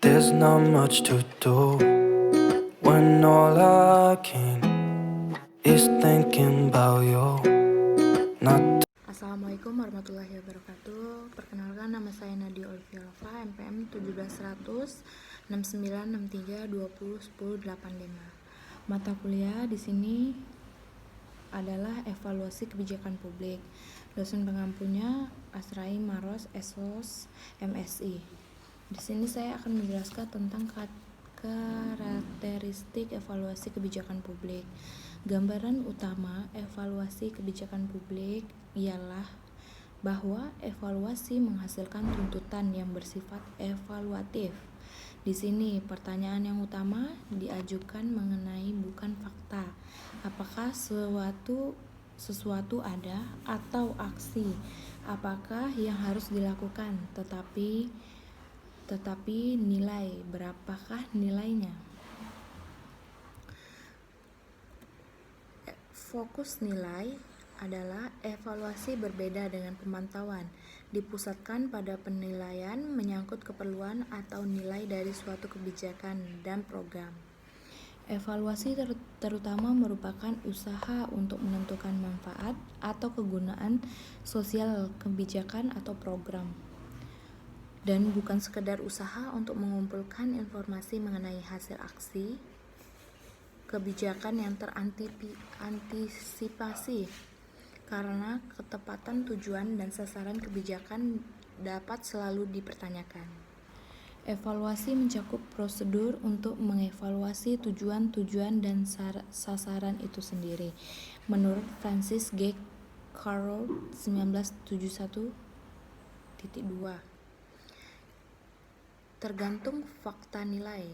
There's not much to do when all I can is thinking about you. Not Assalamualaikum warahmatullahi wabarakatuh. Perkenalkan, nama saya Nadia Olivia Lova, MPM 1700 6963 20 10 85. Mata kuliah di sini adalah evaluasi kebijakan publik. Dosen pengampunya Asrai Maros Esos MSI. Di sini saya akan menjelaskan tentang karakteristik evaluasi kebijakan publik. Gambaran utama evaluasi kebijakan publik ialah bahwa evaluasi menghasilkan tuntutan yang bersifat evaluatif. Di sini pertanyaan yang utama diajukan mengenai bukan fakta, apakah sesuatu ada atau aksi, apakah yang harus dilakukan, tetapi nilai, berapakah nilainya. Fokus nilai adalah evaluasi berbeda dengan pemantauan, dipusatkan pada penilaian menyangkut keperluan atau nilai dari suatu kebijakan dan program. Evaluasi terutama merupakan usaha untuk menentukan manfaat atau kegunaan sosial kebijakan atau program, dan bukan sekedar usaha untuk mengumpulkan informasi mengenai hasil aksi kebijakan yang terantisipasi, karena ketepatan tujuan dan sasaran kebijakan dapat selalu dipertanyakan. Evaluasi mencakup prosedur untuk mengevaluasi tujuan dan sasaran itu sendiri. Menurut Francis G. Carroll 1971-2, tergantung fakta nilai.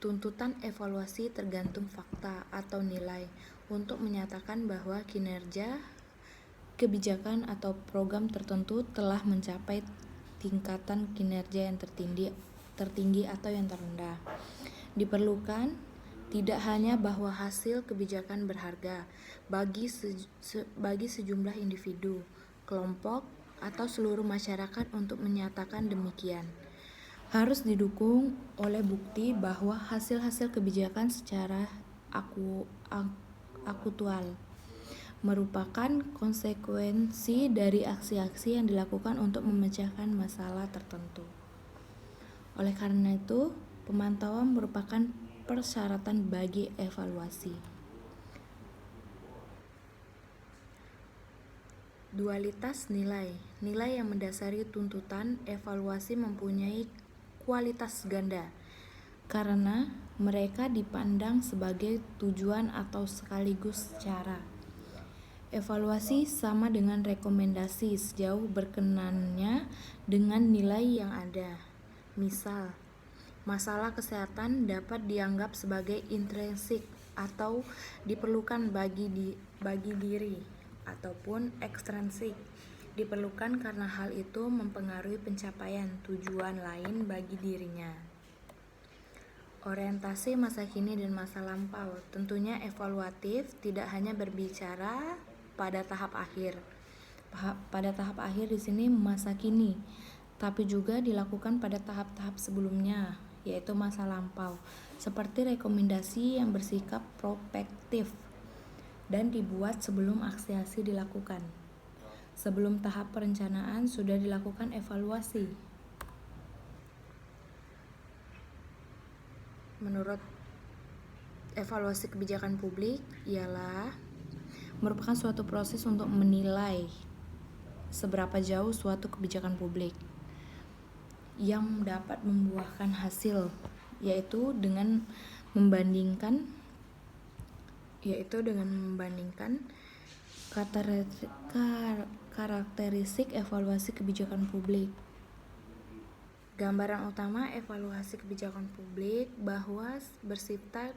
Tuntutan evaluasi tergantung fakta atau nilai untuk menyatakan bahwa kinerja kebijakan atau program tertentu telah mencapai tingkatan kinerja yang tertinggi atau yang terendah. Diperlukan tidak hanya bahwa hasil kebijakan berharga bagi sejumlah individu, kelompok, atau seluruh masyarakat untuk menyatakan demikian. Harus didukung oleh bukti bahwa hasil-hasil kebijakan secara aktual merupakan konsekuensi dari aksi-aksi yang dilakukan untuk memecahkan masalah tertentu. Oleh karena itu, pemantauan merupakan persyaratan bagi evaluasi. Dualitas nilai. Nilai yang mendasari tuntutan evaluasi mempunyai kualitas ganda, karena mereka dipandang sebagai tujuan atau sekaligus cara. Evaluasi sama dengan rekomendasi sejauh berkenannya dengan nilai yang ada. Misal, masalah kesehatan dapat dianggap sebagai intrinsik atau diperlukan bagi diri, ataupun ekstrinsik, diperlukan karena hal itu mempengaruhi pencapaian tujuan lain bagi dirinya. Orientasi masa kini dan masa lampau. Tentunya evaluatif tidak hanya berbicara pada tahap akhir. Pada tahap akhir di sini masa kini, tapi juga dilakukan pada tahap-tahap sebelumnya, yaitu masa lampau, seperti rekomendasi yang bersikap prospektif dan dibuat sebelum aksi-aksi dilakukan. Sebelum tahap perencanaan sudah dilakukan evaluasi. Menurut evaluasi kebijakan publik ialah merupakan suatu proses untuk menilai seberapa jauh suatu kebijakan publik yang dapat membuahkan hasil, yaitu dengan membandingkan karakteristik evaluasi kebijakan publik. Gambaran utama evaluasi kebijakan publik bahwa bersifat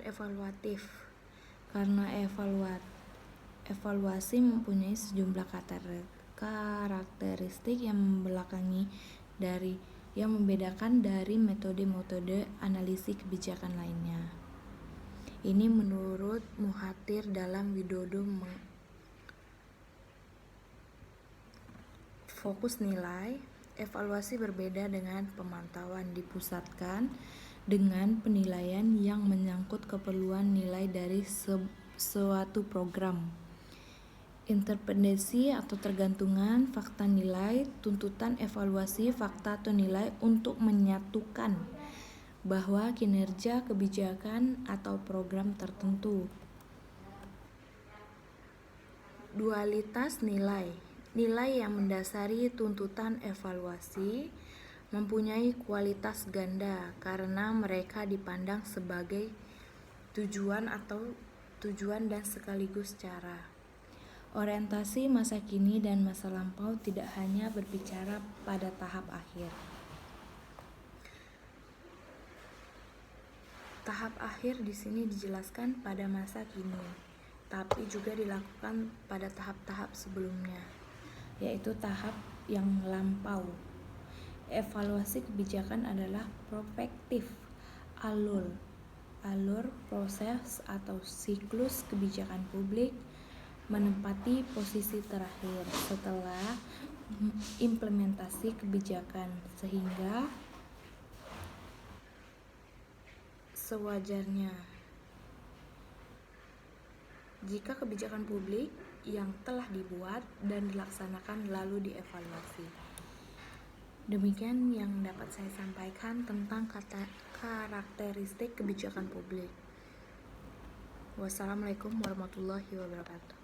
evaluatif, karena evaluasi mempunyai sejumlah karakteristik yang membedakan dari metode-metode analisis kebijakan lainnya. Ini menurut Muhatir dalam Widodo. Fokus nilai. Evaluasi berbeda dengan pemantauan, dipusatkan dengan penilaian yang menyangkut keperluan nilai dari suatu program. Interdependensi atau tergantungan fakta nilai, tuntutan evaluasi fakta atau nilai untuk menyatukan bahwa kinerja kebijakan atau program tertentu. Dualitas nilai. Nilai yang mendasari tuntutan evaluasi mempunyai kualitas ganda karena mereka dipandang sebagai tujuan dan sekaligus cara. Orientasi masa kini dan masa lampau tidak hanya berbicara pada tahap akhir. Tahap akhir di sini dijelaskan pada masa kini, tapi juga dilakukan pada tahap-tahap sebelumnya, yaitu tahap yang lampau. Evaluasi kebijakan adalah prospektif, alur proses atau siklus kebijakan publik menempati posisi terakhir setelah implementasi kebijakan, sehingga sewajarnya jika kebijakan publik yang telah dibuat dan dilaksanakan lalu dievaluasi. Demikian yang dapat saya sampaikan tentang karakteristik kebijakan publik. Wassalamualaikum warahmatullahi wabarakatuh.